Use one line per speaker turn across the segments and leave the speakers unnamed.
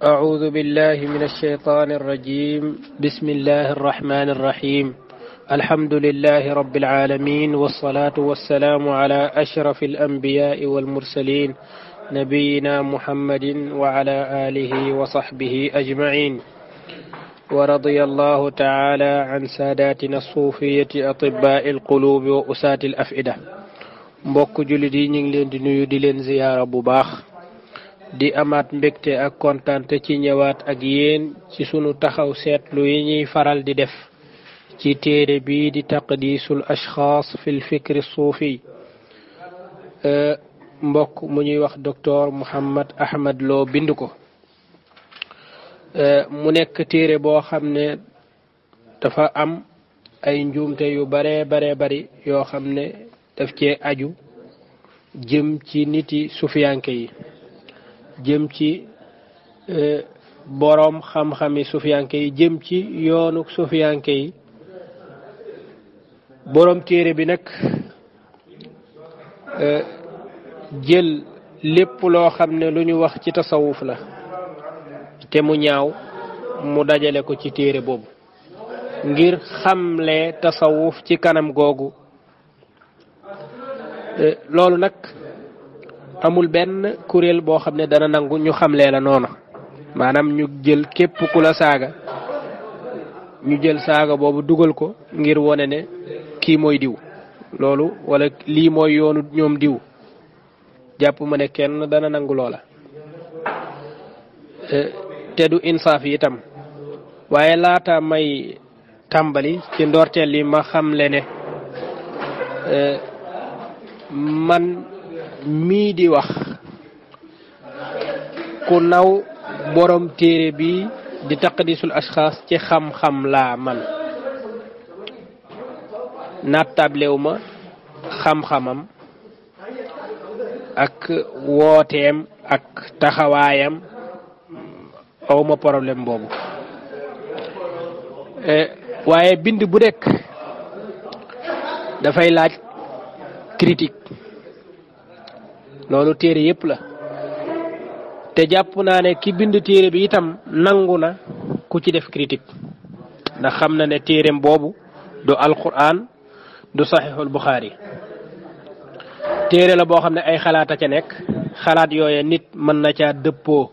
أعوذ بالله من الشيطان الرجيم. بسم الله الرحمن الرحيم. الحمد لله رب العالمين، والصلاة والسلام على أشرف الأنبياء والمرسلين نبينا محمد وعلى آله وصحبه أجمعين. ورضي الله تعالى عن ساداتنا الصوفية أطباء القلوب وأساة الأفئدة. mbokk jullit yi ñu ngi leen di nuyu di leen ziyaara bu baax di amaat mbégte ak kontaante ci ñëwaat ak yéen ci sunu taxaw seetlu yi ñuy faral di def ci téere bii di taqdiisul ashxaas fil fikri suufi. mbokk mu ñuy wax docteur Mouhammad Ahmad Lo bind ko. mu nekk téere boo xam ne dafa am ay njuumte yu bare bari yoo xam ne daf cee aju jëm ci niti sufiyanke yi, jëm ci boroom xam-xami sufiyanke yi, jëm ci yoonu sufiyanke yi. boroom téere bi nag jël lépp loo xam ne lu ñu wax ci tasawuf la te mu ñaaw mu dajale ko ci téere boobu ngir xamle tasawuf ci kanam googu. loolu nag amul benn kuréel boo xam ne dana nangu ñu xamlee la noonu, maanaam ñu jël képp ku la saaga ñu jël saaga boobu dugal ko ngir wone ne kii mooy diw loolu, wala lii mooy yoonu ñoom diw. jàpp ma ne kenn dana nangu loola te du insaaf yi itam. waaye laata may tàmbali ci ndorteel li ma xamle ne man mii di wax ku naw borom téere bi di taqdisul ashxaas ci xam-xam laa man. nattablew ma xam-xamam ak wooteem ak taxawaayam, awma problème boobu. waaye bind bu nekk dafay laaj critique. loolu téere yépp la te jàpp naa ne ki bind téere bi itam nangu na ku ci def critique, ndax xam na ne téereem boobu du alquran du saxiixul buxaari. téere la boo xam ne ay xalaat a ca nekk. xalaat yooye nit mën na caa dëppoo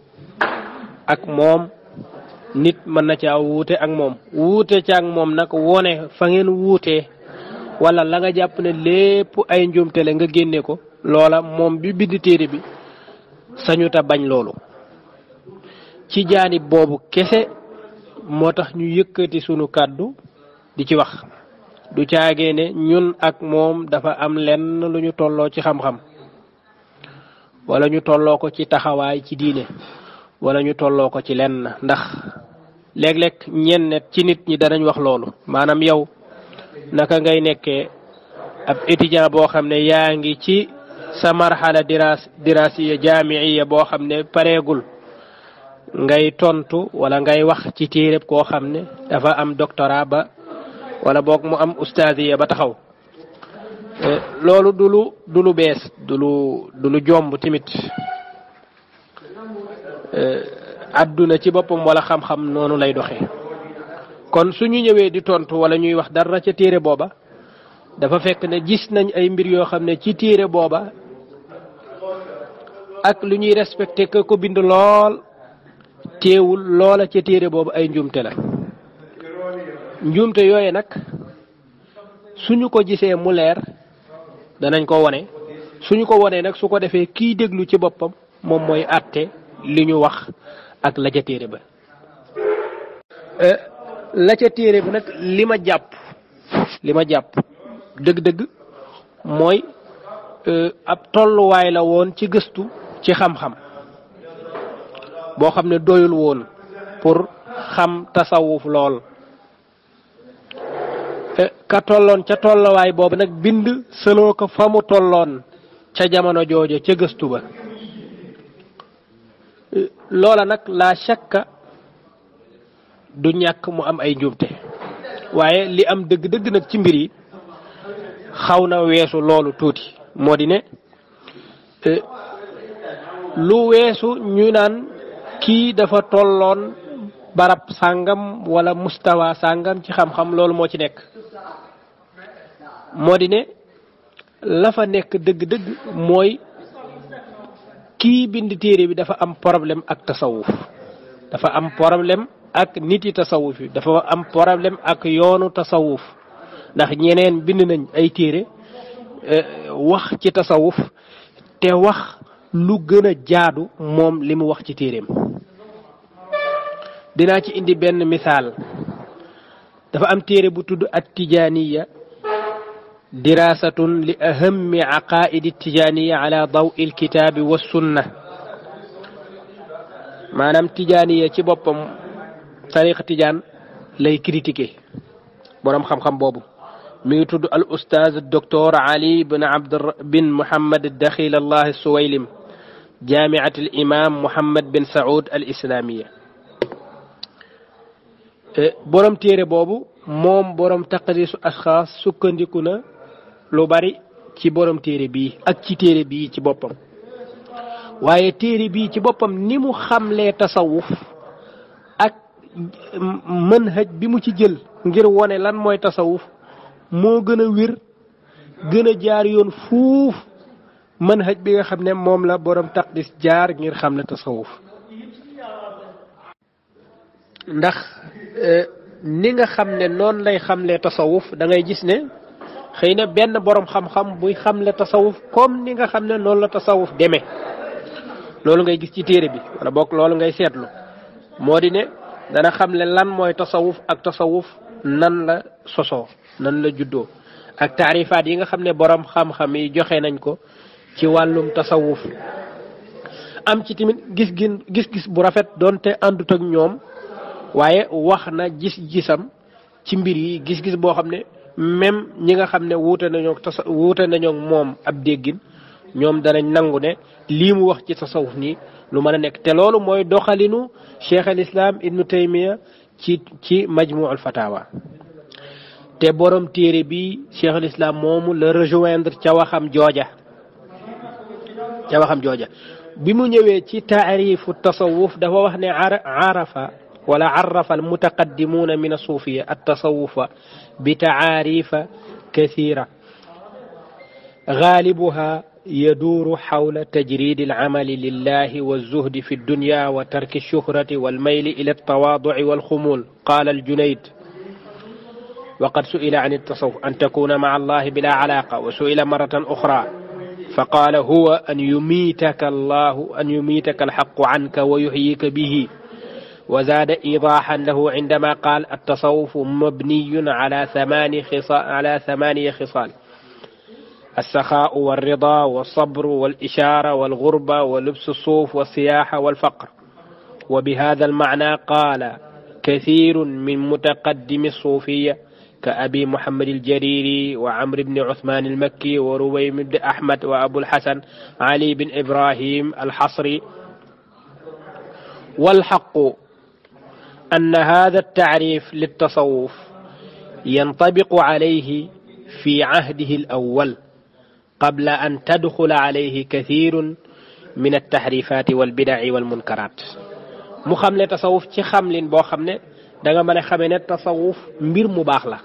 ak moom, nit mën na caa wuute ak moom. wuute ca ak moom nag wone fa ngeen wuutee wala la nga jàpp ne lépp ay njuumte la nga génne ko, loola moom bi bind téere bi sañuta bañ loolu. ci jaanib boobu kese moo tax ñu yëkkati sunu kàddu di ci wax. du caagee ne ñun ak moom dafa am lenn lu ñu tolloo ci xam-xam, wala ñu tolloo ko ci taxawaay ci diine, wala ñu tolloo ko ci lenn. ndax léeg-léeg ñenn ci nit ñi danañ wax loolu, maanaam yow naka ngay nekkee ab étudiant boo xam ne yaa ngi ci sa marxala dirasiya jaamiiya boo xam ne pareegul, ngay tontu wala ngay wax ci téereb koo xam ne dafa am doctorat ba wala boog mu am ustaadiya ba taxaw. loolu du lu bees, du lu jomb tamit. adduna ci boppam wala xam-xam noonu lay doxee. kon suñu ñëwee di tontu wala ñuy wax dara ca téere booba, dafa fekk ne gis nañ ay mbir yoo xam ne ci téere booba ak lu ñuy respecté ko bind lool, teewul loola ca téere booba ay njuumte la. njuumte yooye nag suñu ko gisee mu leer danañ ko wone. suñu ko wonee nag su ko defee kiy déglu ci boppam moom mooy àtte li ñu wax ak la ca téere ba. la ca téere bi nag li ma jàpp dëgg-dëgg mooy ab tolluwaay la woon ci gëstu ci xam-xam boo xam ne doyul woon pour xam tasawuf lool. ka tolloon ca tolluwaay boobu nag bind sëloo ko fa mu tolloon ca jamono jooje ca gëstu ba. loola nag la shakka du ñàkk mu am ay njuumte, waaye li am dëgg-dëgg nag ci mbir yi xaw na weesu loolu tuuti. moo di ne lu weesu ñu naan kii dafa tolloon barab sàngam wala mustawa sàngam ci xam-xam loolu moo ci nekk moo di ne la fa nekk dëgg-dëgg mooy kii bind téere bi dafa am problème ak tasawuf dafa am problème ak nit yi tasawuf yi dafa am problème ak yoonu tasawuf ndax ñeneen bind nañ ay téere wax ci tasawuf te wax lu gën a jaadu moom li mu wax ci téereem dinaa ci indi benn misaal dafa am téere bu tudd at tijaaniya dirasatun li ahammi aqaidi tijaaniya ala dawi alkitaabi wa sunna maanaam tijaaniya ci boppam tariqa tijaan lay critiquer boroom xam-xam boobu mi ngi tudd al ustaaz docteur Ali bin Muhammad Dakhil Allah Suwaylim jaamiat al imam Muhammad bin Saoud al islamiya borom téere boobu moom borom taqdiisu ashxaas sukkandiku na lu bari ci borom téere bii ak ci téere bii ci boppam waaye téere bii ci boppam ni mu xamlee tasawuf ak manhaj bi mu ci jël ngir wone lan mooy tasawuf moo gën a wér gën a jaar yoon fuuf manhaj bi nga xam ne moom la borom taqdis jaar ngir xam ne tasawuf ndax ni nga xam ne noonu lay xamle tasawuf da ngay gis ne xëy na benn borom xam-xam buy xamle tasawuf comme ni nga xam ne noonu la tasawuf demee loolu ngay gis ci téere bi wala bokk loolu ngay seetlu moo di ne dana xamle lan mooy tasawuf ak tasawuf nan la sosoo nan la juddoo ak taarifaat yi nga xam ne borom xam-xam yi joxe nañ ko ci wàllum tasawuf am ci tamit gis-gis bu rafet doonte àndut ak ñoom waaye wax na gis-gisam ci mbir yi gis-gis boo xam ne même ñi nga xam ne wuute nañoo moom ab déggin ñoom danañ nangu ne lii mu wax ci tasawuf nii lu mën a nekk te loolu mooy doxalinu cheikh al islam ibnu taymiya ci majmuul fatawa te borom téere bi cheikh al islam moomu la rejoindre ca waxam jooja bi mu ñëwee ci taarifu tasawuf dafa wax ne arafa ولا عرف المتقدمون من الصوفية التصوف بتعاريف كثيرة غالبها يدور حول تجريد العمل لله والزهد في الدنيا وترك الشهرة والميل إلى التواضع والخمول قال الجنيد وقد سئل عن التصوف أن تكون مع الله بلا علاقة وسئل مرة أخرى فقال هو أن يميتك الحق عنك ويحييك به وزاد إيضاحا له عندما قال التصوف مبني على 8 خصال السخاء والرضا والصبر والإشارة والغربة ولبس الصوف والسياحة والفقر وبهذا المعنى قال كثير من متقدم الصوفية كأبي محمد الجريري وعمر بن عثمان المكي ورويم بن أحمد وأبو الحسن علي بن إبراهيم الحصري والحق أن هذا التعريف للتصوف ينطبق عليه في عهده الأول قبل أن تدخل عليه كثير من التحريفات والبدع والمنكرات mu xamle tasawuf ci xamlin boo xam ne da nga mën a xamee ne tasawuf mbir mu baax la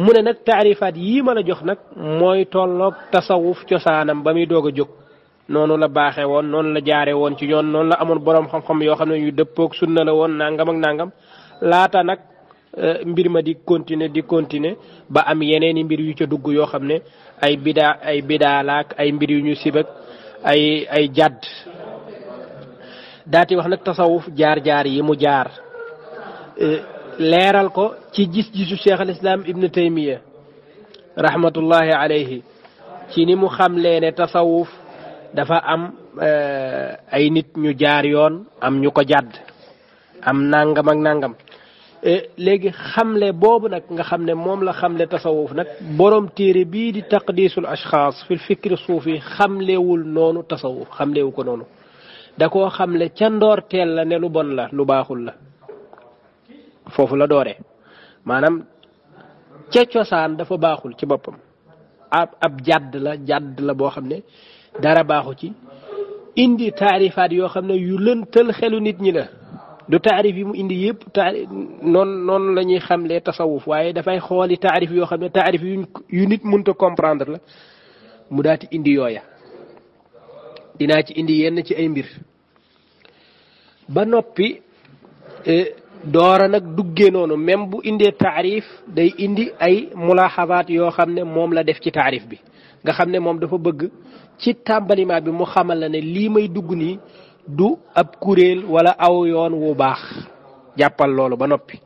mu ne nag taarifaat yii ma la jox nag mooy tolloog tasawuf cosaanam ba muy doog a jóg noonu la baaxee woon noonu la jaare woon ci yoon noonu la amoon boroom xam-xam yoo xam ne ñu dëppoog sunna la woon nangam ak nangam laata nag mbir ma di continuer ba am yeneeni mbir yu ca dugg yoo xam ne ay bidaa laak ay mbir yu ñu sibak ay jadd daati wax nag tasawuf jaar yi mu jaar leeral ko ci gis-gisu cheikh al islam ibnu taymiya rahmatullahi alayhi ci ni mu xamlee ne tasawuf dafa am ay nit ñu jaar yoon am ñu ko jàdd am nangam ak nangam léegi xamle boobu nag nga xam ne moom la xamle tasawuf nag borom téere bii di taqdisul ashxaas fil fikri suufi xamlewul noonu tasawuf xamlewu ko noonu da koo xamle ca ndoorteel la ne lu bon la lu baaxul la foofu la dooree maanaam ca cosaan dafa baaxul ci boppam ab jàdd la boo xam ne dara baaxu ci indi taarifaat yoo xam ne yu lëntal xelu nit ñi la du taarif yi mu indi yëpp noonu la ñuy xamlee tasawuf waaye dafay xooli taarif yoo xam ne taarif yu nit mënta comprendre la mu daati indi yooya dinaa ci indi yenn ci ay mbir ba noppi doora nag duggee noonu même bu indee taarif day indi ay mulaaxabaat yoo xam ne moom la def ci taarif bi nga xam ne moom dafa bëgg ci tàmbaliment bi mu xamal la ne lii may dugg nii du ab kuréel wala aw yoon wu baax jàppal loolu ba noppi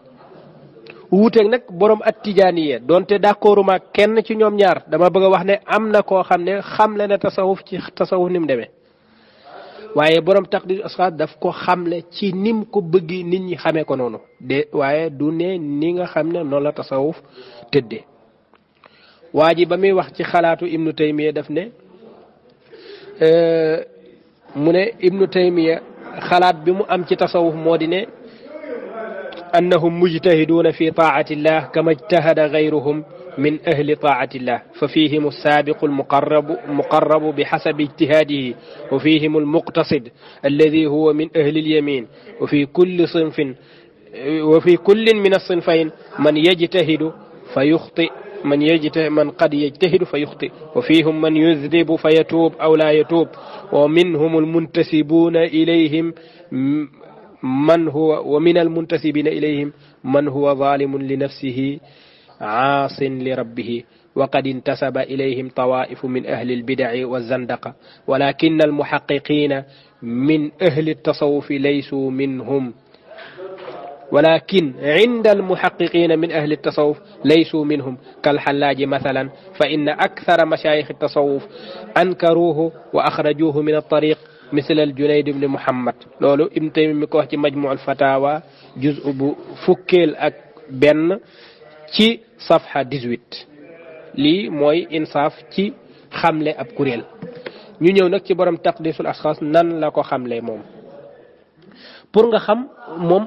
wuuteeg nag borom at tijaaniya donte d'accorduma kenn ci ñoom ñaar dama bëgg a wax ne am na koo xam ne xamle na tasawuf ci tasawuf ni mu demee waaye borom taqdir asxaas daf ko xamle ci nim ko bëggi nit ñi xamee ko noonu de waaye du ne ni nga xam ne noonu la tasawuf tëddee waa ji ba muy wax ci xalaatu ibnu taymiya daf ne mu ne ibnu taymiya xalaat bi mu am ci tasawuf moo di ne annahum mujtahiduuna fi taati illah kama ijtahada gayruhum من أهل طاعة الله ففيهم السابق المقرب بحسب اجتهاده وفيهم المقتصد الذي هو من أهل اليمين وفي كل من الصنفين من يجتهد فيخطئ من قد يجتهد فيخطئ وفيهم من يذنب فيتوب أو لا يتوب ومنهم المنتسبون إليهم ومن المنتسبين إليهم من هو ظالم لنفسه عاص لربه وقد انتسب إليهم طوائف من أهل البدع والزندقة ولكن المحققين من أهل التصوف ليسوا منهم ولكن عند المحققين من أهل التصوف ليسوا منهم كالحلاج مثلا فإن أكثر مشايخ التصوف أنكروه وأخرجوه من الطريق مثل الجنيد بن محمد لولو ابن تيمية مكوه مجموع الفتاوى جزء فكيل أك بن ci safha 18 lii mooy insaaf ci xamle ab kuréel ñu ñëw nag ci borom taqdisul asxaas nan la ko xamle moom pour nga xam moom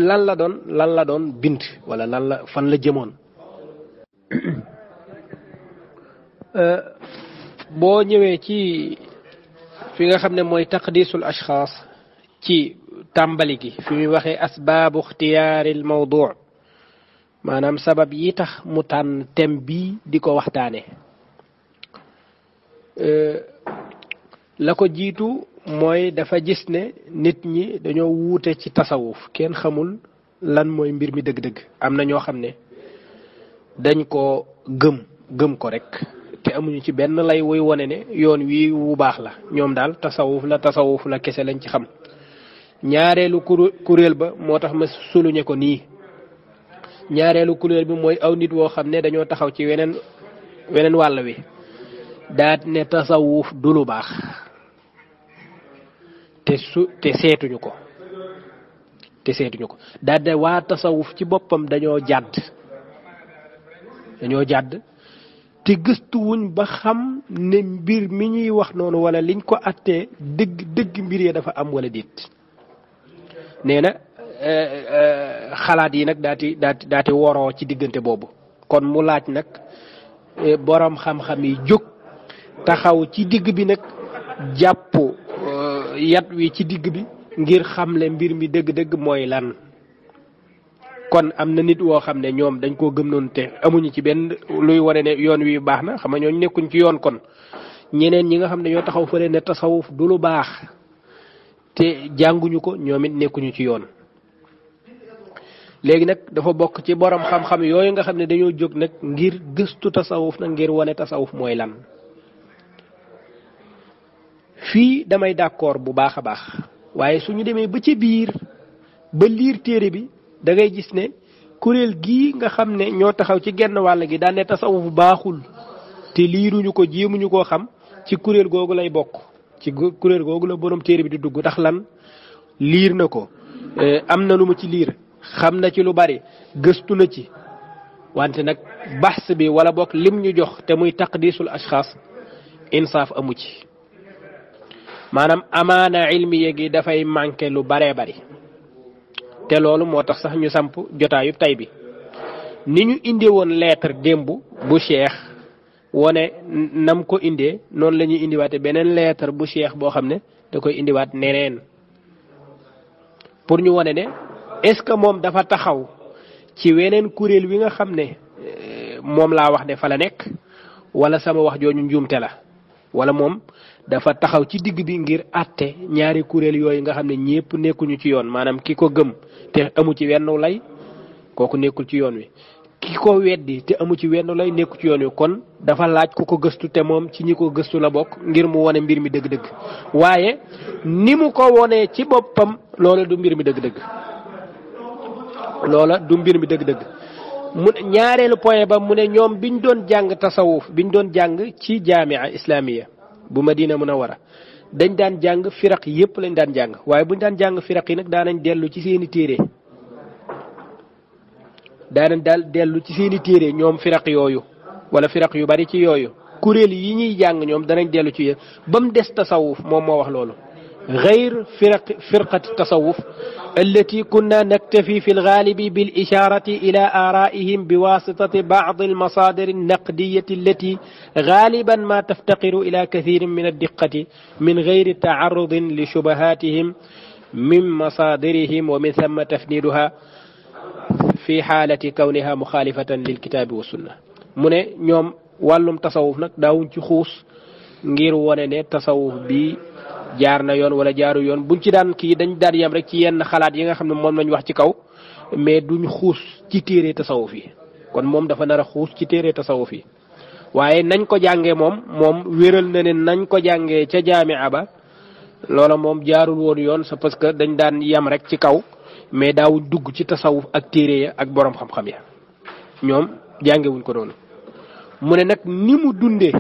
lan la doon bind wala fan la jëmoon boo ñëwee ci fi nga xam ne mooy taqdisul asxaas ci tàmbali gi fi muy waxee asbaabu ixtiyaaril mawduu maanaam sabab yi tax mu tànn thème bii di ko waxtaane la ko jiitu mooy dafa gis ne nit ñi dañoo wuute ci tasawuf kenn xamul lan mooy mbir mi dëgg-dëgg am na ñoo xam ne dañ ko gëm ko rek te amuñu ci benn lay wuy wone ne yoon wii wu baax la ñoom daal tasawuf la kese lañ ci xam ñaareelu kuréel ba moo tax ma suluñe ko nii ñaareelu kuréel bi mooy aw nit woo xam ne dañoo taxaw ci weneen wàll wi daat ne tasawuf du lu baax te seetuñu ko daat ne waa tasawuf ci boppam dañoo jàdd te gëstuwuñ ba xam ne mbir mi ñuy wax noonu wala liñ ko attee dëgg mbir ya dafa am wala déet nee na xalaat yi nag daati woroo ci diggante boobu kon mu laaj nag borom xam-xam yi jóg taxaw ci digg bi nag jàpp yat wi ci digg bi ngir xamle mbir mi dëgg-dëgg mooy lan kon am na nit woo xam ne ñoom dañ koo gëm noonu te amuñu ci benn luy wane ne yoon wi baax na xam nga ñooñu nekkuñ ci yoon kon ñeneen ñi nga xam ne ñoo taxaw fële ne tasawuf du lu baax te jànguñu ko ñoom it nekkuñu ci yoon léegi nag dafa bokk ci borom xam-xam yooyu nga xam ne dañoo jóg nag ngir gëstu tasawuf nag ngir wane tasawuf mooy lan fii damay d'accord bu baax a baax waaye suñu demee ba ci biir ba liir téere bi da ngay gis ne kuréel gii nga xam ne ñoo taxaw ci genn wàll gi daan ne tasawuf baaxul te liiruñu ko jéemuñu koo xam ci kuréel googu lay bokk ci kuréel googu la borom téere bi di dugg ndax lan liir na ko am na lu mu ci liir xam na ci lu bari gëstu na ci wante nag baxs bi wala bokk lim ñu jox te muy taqdisul ashxaas insaaf amu ci maanaam amaana ilmiya gi dafay manqué lu baree bari te loolu moo tax sax ñu samp jotaayu tay bi ni ñu indee woon lettre démb bu cheikh wone nam ko indee noonu la ñuy indiwaate beneen lettre bu cheikh boo xam ne da koy indiwaat neneen pour ñu wane ne est-ce que moom dafa taxaw ci weneen kuréel wi nga xam ne moom laa wax ne fa la nekk wala sama wax jooju njuumte la wala moom dafa taxaw ci digg bi ngir àtte ñaari kuréel yooyu nga xam ne ñépp nekkuñu ci yoon maanaam ki ko gëm te amu ci wenn lay kooku nekkul ci yoon wi ki ko weddi te amu ci wenn lay nekku ci yoon wi kon dafa laaj ku ko gëstu te moom ci ñi ko gëstu la bokk ngir mu wone mbir mi dëgg-dëgg waaye ni mu ko wonee ci boppam loola du mbir mi dëgg-dëgg loola du mbir mi dëgg-dëgg mu ñaareelu point ba mu ne ñoom biñ doon jàng tasawuf biñ doon jàng ci jaamia islamiya bu Madina Munawara dañ daan jàng firaq yépp lañ daan jàng waaye buñ daan jàng firaq yi nag daanañ dellu ci seeni téere dellu ci seeni téere ñoom firaq yooyu wala firaq yu bari ci yooyu kuréel yi ñuy jàng ñoom danañ dellu ci yéen ba mu des tasawuf moom moo wax loolu غير فرقة التصوف التي كنا نكتفي في الغالب بالإشارة إلى آرائهم بواسطة بعض المصادر النقدية التي غالبا ما تفتقر إلى كثير من الدقة من غير تعرض لشبهاتهم من مصادرهم ومن ثم تفنيدها في حالة كونها مخالفة للكتاب والسنة من يوم والم تصوف نك داون ci xuus ngir wone ne tasawuf bi jaar na yoon wala jaaru yoon buñ ci daan kii dañ daan yam rek ci yenn xalaat yi nga xam ne moom lañ wax ci kaw mais duñ xuus ci téere tasawuf yi kon moom dafa nar a xuus ci téere tasawuf yi waaye nañ ko jàngee moom wéral na ne nañ ko jàngee ca jaamia ba loola moom jaarul woon yoon c'est parce que dañ daan yam rek ci kaw mais daawuñ dugg ci tasawuf ak téere ya ak borom xam-xam ya ñoom jàngewuñ ko noonu mu ne nag ni mu dundee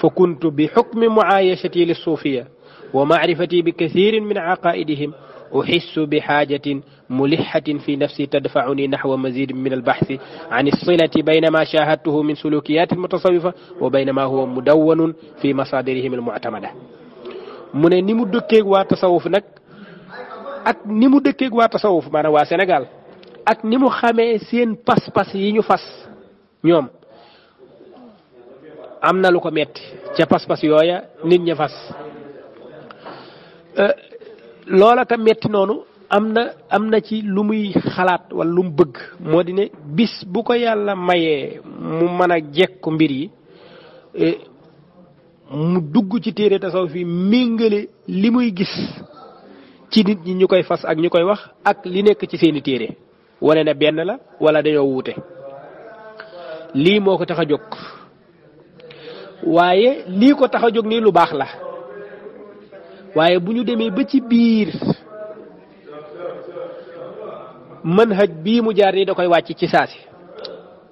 fa kuntu bi xukmi muayashati li suufiya ومعرفتي بكثير من عقائدهم أحس بحاجة ملحة في نفسي تدفعني نحو مزيد من البحث عن الصلة بين ما شاهدته من سلوكيات المتصوفة وبين ما هو مدون في مصادرهم المعتمدة من نمو دكيك وتصوف نك ak ni mu dëkkeeg waa tasawuf maanaam waa Sénégal ak ni mu xamee seen pas-pas yi ñu fas ñoom am na lu ko metti ca pas-pas yooya nit ña fas loola ka metti noonu am na ci lu muy xalaat wala lu mu bëgg moo di ne bis bu ko yàlla mayee mu mën a jekku mbir yi mu dugg ci téere tasawuf yi méngale li muy gis ci nit ñi ñu koy fas ak ñu koy wax ak li nekk ci seeni téere wane na benn la wala dañoo wuute lii moo ko tax a jóg waaye lii ko tax a jóg nii lu baax la waaye bu ñu demee ba ci biir manhaj bii mu jaar nii da koy wàcc ci saasi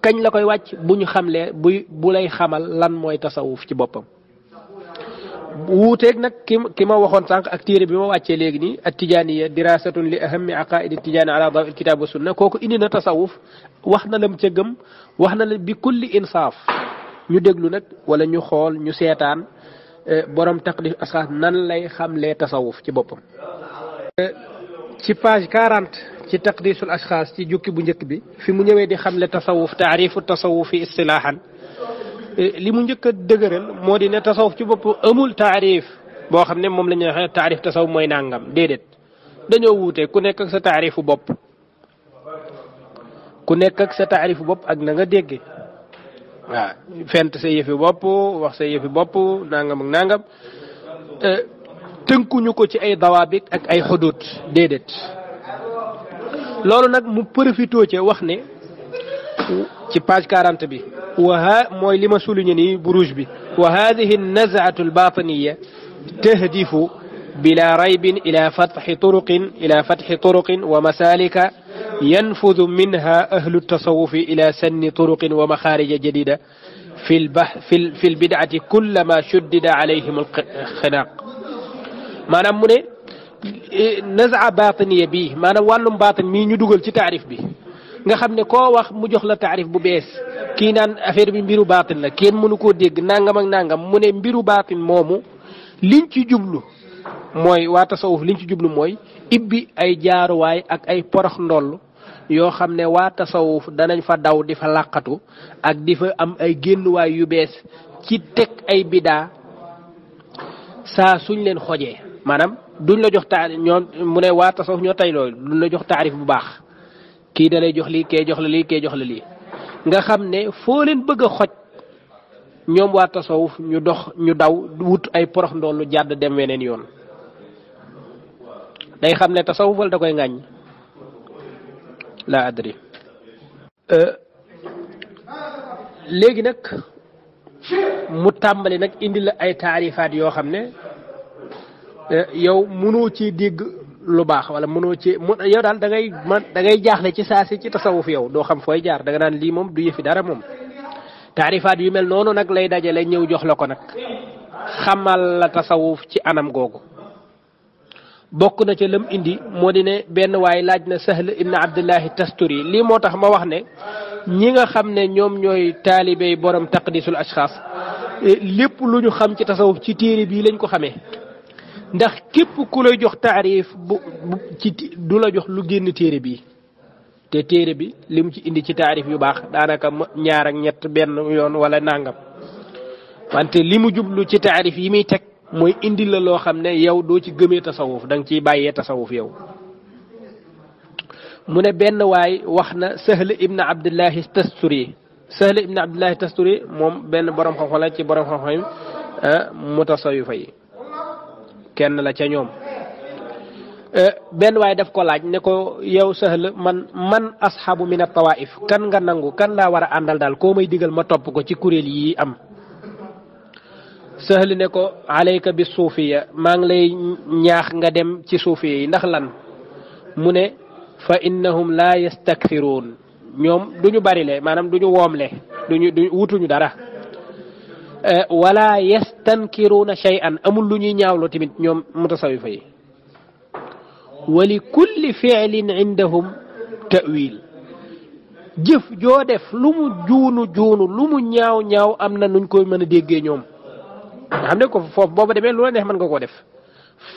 kañ la koy wàcc bu ñu xamlee bu lay xamal lan mooy tasawuf ci boppam wuuteeg nag ki ma waxoon sànq ak téere bi ma wàccee léegi nii at tijaaniya dirasatun li ahammi aqaidi tijaani ala dawi al kitab wa sunna kooku indi na tasawuf wax na lam ca gëm wax na la bi kulli insaaf ñu déglu nag wala ñu xool ñu seetaan borom taqdis asxaas nan lay xamlee tasawuf ci boppam ci page 40 ci taqdisul asxaas ci jukki bu njëkk bi fi mu ñëwee di xamle tasawuf taarifu tasawufi istilaahan li mu njëkk a dëgëral moo di ne tasawuf ci bopp amul taarif boo xam ne moom la ñuy waxee taarif tasawuf mooy nangam déedéet dañoo wuute ku nekk ak sa taarifu bopp ku nekk ak sa taarifu bopp ak na nga dégge waaw fent sa yëfi bopp wax sa yëfi bopp nangam ak nangam tënkuñu ko ci ay dawaabit ak ay xudut déedéet loolu nag mu profitoo ci wax ne ci page 40 bi wa mooy li ma souligné nii bu rouge bi wa hadihi naz'atu albatiniya tahdifu bila raybin ila fatxi turuqin wa masalika ينفذ منها أهل التصوف إلى سن طرق ومخارج جديدة في البدعة كلما شدد عليهم الخناق maanaam mu ne naz'a baatiniya bi maanaam wàllum baatin mii ñu dugal ci taarif bi nga xam ne koo wax mu jox la taarif bu bees kii naan affaire bi mbiru baatin la kenn mënu koo dégg nangam ak nangam mu ne mbiru baatin moomu liñ ci jublu mooy waa tasawuf liñ ci jublu mooy ibbi ay jaaruwaay ak ay porox ndoll yoo xam ne waa tasawuf danañ fa daw di fa làqatu ak di fa am ay génnuwaay yu bees ci teg ay bidaa saa suñ leen xojee maanaam duñ la jox taarif ñoom mu ne waa tasawuf ñoo tay loolu duñ la jox taarif bu baax kii da lay jox lii kee jox la lii kee jox la lii nga xam ne foo leen bëgg a xoj ñoom waa tasawuf ñu dox ñu daw wut ay porox ndoolu jàdd dem weneen yoon day xam ne tasawuf wala da koy ŋàññ laa adri léegi nag mu tàmbali nag indi la ay taarifaat yoo xam ne yow mënoo ci dégg lu baax wala mënoo ci yow daal da ngay jaaxle ci saa si ci tasawuf yow doo xam fooy jaar da nga naan lii moom du yëfi dara moom taarifaat yu mel noonu nag lay dajale ñëw jox la ko nag xamal la tasawuf ci anam googu bokk na ca lam indi moo di ne benn waay laaj na Sahl ibn Abdullahi Tasturi lii moo tax ma wax ne ñi nga xam ne ñoom ñooy taalibey borom taqdisul ashxaas lépp lu ñu xam ci tasawuf ci téere bii lañ ko xamee ndax képp ku lay jox taarif ci du la jox lu génn téere bii te téere bi li mu ci indi ci taarif yu baax daanaka ñaar ak ñett benn yoon wala nangam wante li mu jublu ci taarif yi muy teg mooy indi la loo xam ne yow doo ci gëmee tasawuf da nga ciy bàyyee tasawuf yow mu ne benn waay wax na Sahl ibn Abdullahi Tasturi Sahl ibn Abdullahi Tasturi moom benn borom xam-xam la ci borom xam-xam mutasawifa yi kenn la ca ñoom benn waay daf ko laaj ne ko yow Sahl man asxaabu min at-tawaif kan nga nangu kan laa war a àndal daal koo may digal ma topp ko ci kuréel yi am Sahl ne ko alayka bi suufiya maa ngi lay ñaax nga dem ci suufiya yi ndax lan mu ne fa innahum la yastakfiruun ñoom duñu bari le maanaam duñu woomle duñu wutuñu dara wala yastankiruuna shay'an amul lu ñuy ñaawloo tamit ñoom mutasawifa yi wa li kulli fi'lin indahum ta'wil jëf joo def lu mu juunu lu mu ñaaw am na nuñ koy mën a déggee ñoom nga xam ne ko foofu booba demee lu la neex mën nga koo def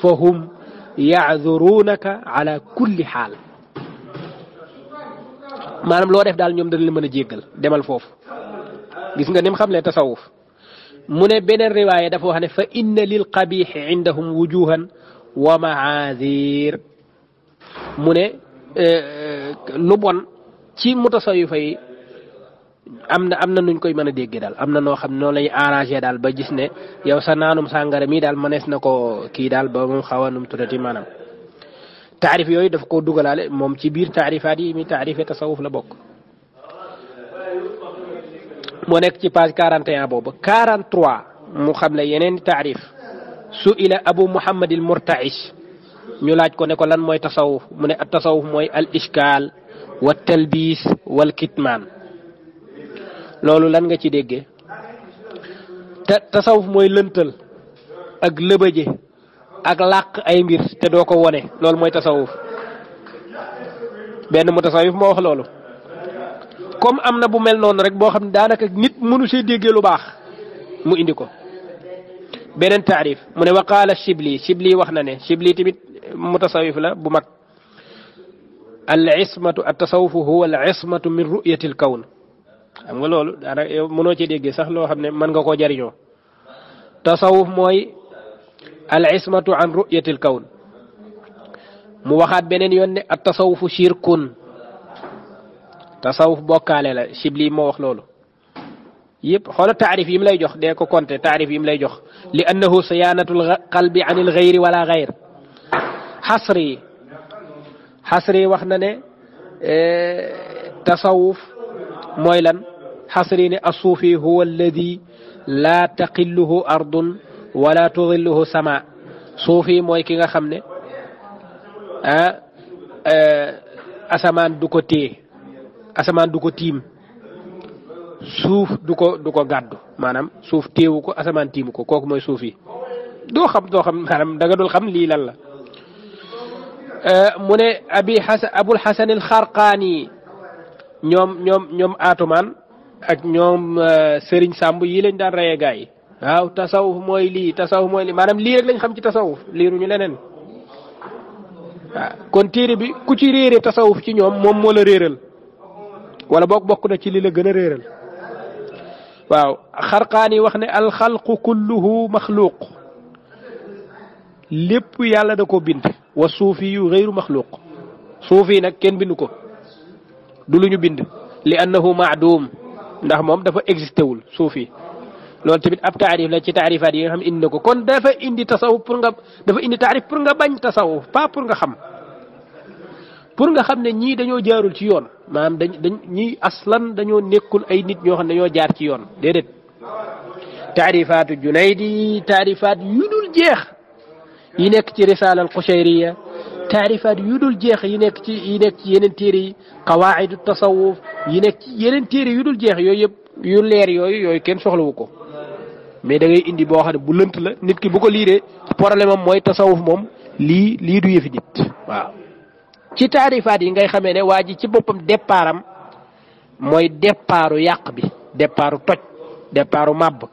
fa hum ya'dhurunaka ala kulli xaal maanaam loo def daal ñoom dañ la mën a jéggal demal foofu gis nga ni mu xam le tasawuf mu ne beneen riwaaya dafa wax ne fa inna lil qabixi indahum wujuhan wa maazir mu ne lu bon ci mutasawifa yi am na nuñ koy mën a déggee daal am na noo xam ne noonu lañuy arrangé daal ba gis ne yow sa naanum sàngara mii daal mënees na ko kii daal ba mu xaw a num tuddati maanaam taarif yooyu daf ko dugalaale moom ci biir taarifaat yi mi taarife tasawuf la bokk moo nekk ci page 41 boobu 43 mu xam ne yeneen taarif su ila abu muhammad al murtaish ñu laaj ko ne ko lan mooy tasawuf mu ne at tasawuf mooy al ishkaal wa talbiis wal kitmaan loolu lan nga ci déggee tasawuf mooy lëntal ak lëbëje ak làq ay mbir te doo ko wone loolu mooy tasawuf benn mu tasawuf moo wax loolu comme am na bu mel noonu rek boo xam ne daanaka nit mënu see déggee lu baax mu indi ko beneen taarif mu ne wa qaala Shibli wax na ne Shibli tamit mutasawif la bu mag al ismatu at tasawufu huwa al ismatu min ru'yati al kawn xam nga loolu daanaka yow mënoo ci déggee sax loo xam ne mën nga koo jariñoo tasawuf mooy al ismatu an ru'yati al kawn mu waxaat beneen yoon ne at tasawufu shirkun tasawuf bokkaale la Shibli moo wax loolu yëpp xoola taarif yi mu lay jox dee ko compter taarif yi mu lay jox li annahu siyaanatul qalbi an il gayri wala gayr xasri wax na ne tasawuf mooy lan xasri ne assuufi huwa alladi laa taqilluhu ardun wala tudilluhu sama suufi mooy ki nga xam ne asamaan du ko téye asamaan du ko tiim suuf du ko gàddu maanaam suuf téewu ko asamaan tiimu ko kooku mooy suuf yi doo xam maanaam da nga dul xam lii lan la mu ne abul xasan al xarqaani ñoom atumaan ak ñoom sëriñ sàmb yi lañ daan reyee gaa yi waaw tasawuf mooy lii maanaam lii rek lañ xam ci tasawuf liiruñu leneen waaw kon téere bi ku ci réere tasawuf ci ñoom moom moo la réeral wala bokk na ci li la gën a réeral waaw xarqaani wax ne alxalqu kulluhu maxluuq lépp yàlla da ko bind wa suufi yu ghayru maxluuq suufi nag kenn bindu ko du lu ñu bind li annahu maadum ndax moom dafa existé wul suufi loolu tamit ab taarif la ci taarifaat yi nga xam indi na ko kon dafa indi tasawuf dafa indi taarif pour nga bañ tasawuf pas pour nga xam ne ñii dañoo jaarul ci yoon maanaam ñii aslan dañoo nekkul ay nit ñoo xam ne dañoo jaar ci yoon déedéet taarifaatu Junaydi taarifaat yu dul jeex yi nekk ci risaala al Qushayriya taarifaat yu dul jeex yi nekk ci yeneen téere yi qawaa'idu tasawuf yi nekk ci yeneen téere yu dul jeex yooyu yëpp yu leer yooyu kenn soxlawu ko mais da ngay indi boo xam ne bu lënt la nit ki bu ko liiree problème am mooy tasawuf moom lii du yëfi nit waaw ci taarifaat yi ngay xamee ne waa ji ci boppam départam mooy départu yàq bi départu toj départu màbb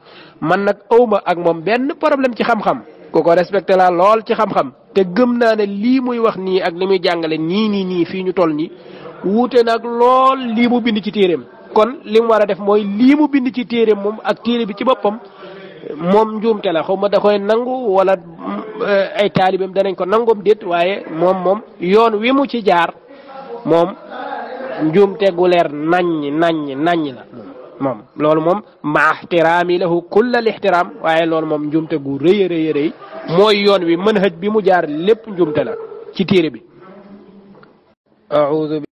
man nag awma ak moom benn problème ci xam-xam ku ko respecté la lool ci xam-xam te gëm naa ne lii muy wax nii ak li muy jàngale nii fii ñu toll nii wuute nag lool lii mu bind ci téeréem kon li mu war a def mooy lii mu bind ci téeréem moom ak téere bi ci boppam moom njuumte la xaw ma da koy nangu wala ay taalibeem danañ ko nangoom déet waaye moom yoon wi mu ci jaar moom njuumte gu leer naññ la moom loolu moom ma ixtiraami lahu kulla al ixtiraam waaye loolu moom njuumte gu rëy mooy yoon wi manhaj bi mu jaar lépp njuumte la ci téere bi